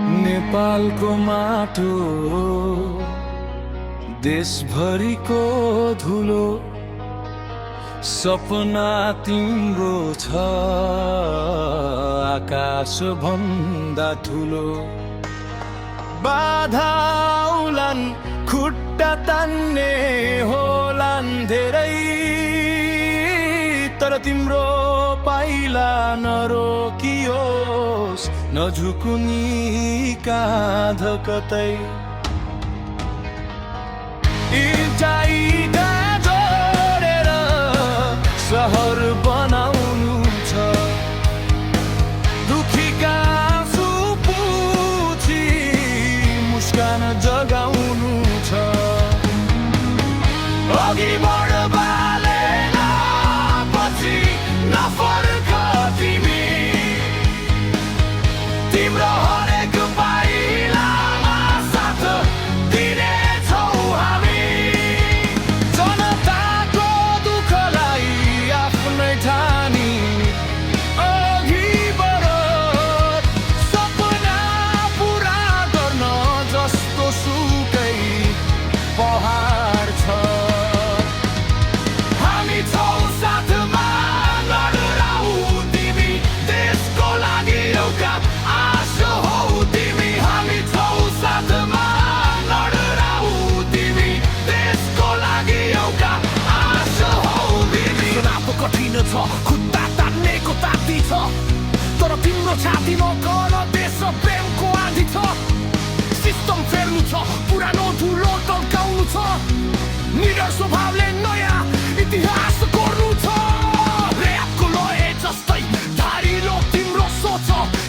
नेपालको माटो देशभरिको धुलो सपना तिम्रो छ आकाश भन्दा ठुलो। बाधा आउलान् खुट्टा तान्ने होलान् धेरै, तर तिम्रो पाइला नरोकियोस् नझुकुनी काँध कतै। इटा इटा जोडेर सहर बनाउनु छ, दुखीका आँसु पुछी मुस्कान जगाउनु छ। अघि बढ बालेन पछि नफर्क तिमी, तिम्रो हरेक पाइलामा साथ दिनेछौ हामी। जनताको दुःखलाई आफ्नै ठानी अघि बढ, सपना पुरा गर्न जस्तो सुकै पहाड छ। हामी छौ साथमा लडराउ तिमी, देशको लागि एउटा आश हौ तिमी। हामी छौ साथमा लडराउ तिमी, देशको लागि एउटा आश हौ तिमी। चुनाव कठिन छ, खुट्टा तान्नेको ताती छ, तर तिम्रो छातीमा गण देश प्रेमको आँधी छ। सिस्टम फेर्नु छ, पुरानो धुलो तल्काउनु छ, निडर स्वभावले नयाँ इतिहास कोर्नु छ। ऱ्यापको लय जस्तै धारिलो तिम्रो सोच,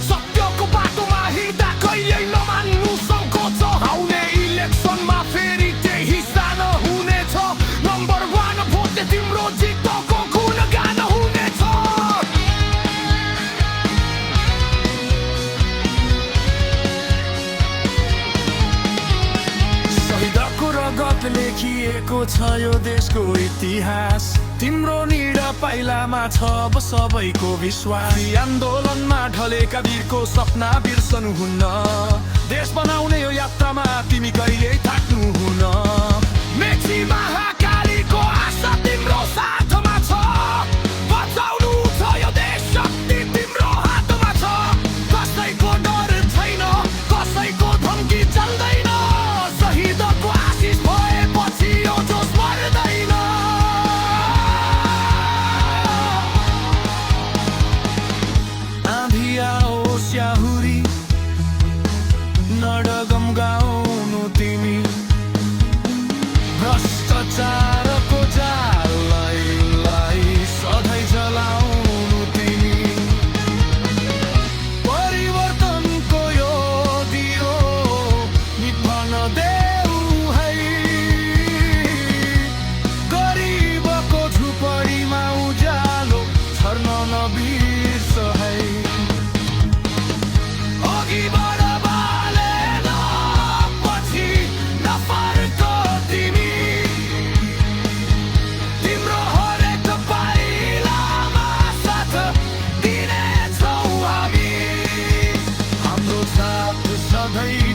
सत्यको बाटोमा हिँड्दा कहिल्यै नमान्नु सङ्कोच। आउने इलेक्सनमा फेरि त्यही सानो हुनेछ, नम्बर 1 भोटले तिम्रो जितको गुणगान हुनेछ। शहीदको रगत लेखिएको छ यो देशको इतिहास, तिम्रो निड पाइलामा छ अब सबैको विश्वास। यी आन्दोलनमा ढलेका वीरको सपना बिर्सनु हुन्न, देश बनाउने यो यात्रामा तिमी कहिल्यै थाक्नु हुन। मेची महाकालीको आशा तिम्रो साथमा छ, बचाउनु छ यो देश, शक्ति तिम्रो हातमा छ। कसैको डर छैन, कसैको धम्की चल्दैन, शहीदको आशिष भएपछि यो जोस मर्दैन। आँधी आओस् या हुरी नडगम गाउनु तिमी, भ्रष्टाचारको जाललाई सधैँ जलाउनु तिमी। परिवर्तनको यो दियो निभन देऊ है, गरिबको झुपडीमा उज्यालो छर्न नबिर्स है। अघि बढ बालेन पछि नफर्क तिमी, तिम्रो हरेक पाइलामा साथ दिनेछौ हामी। हाम्रो साथ सधैँ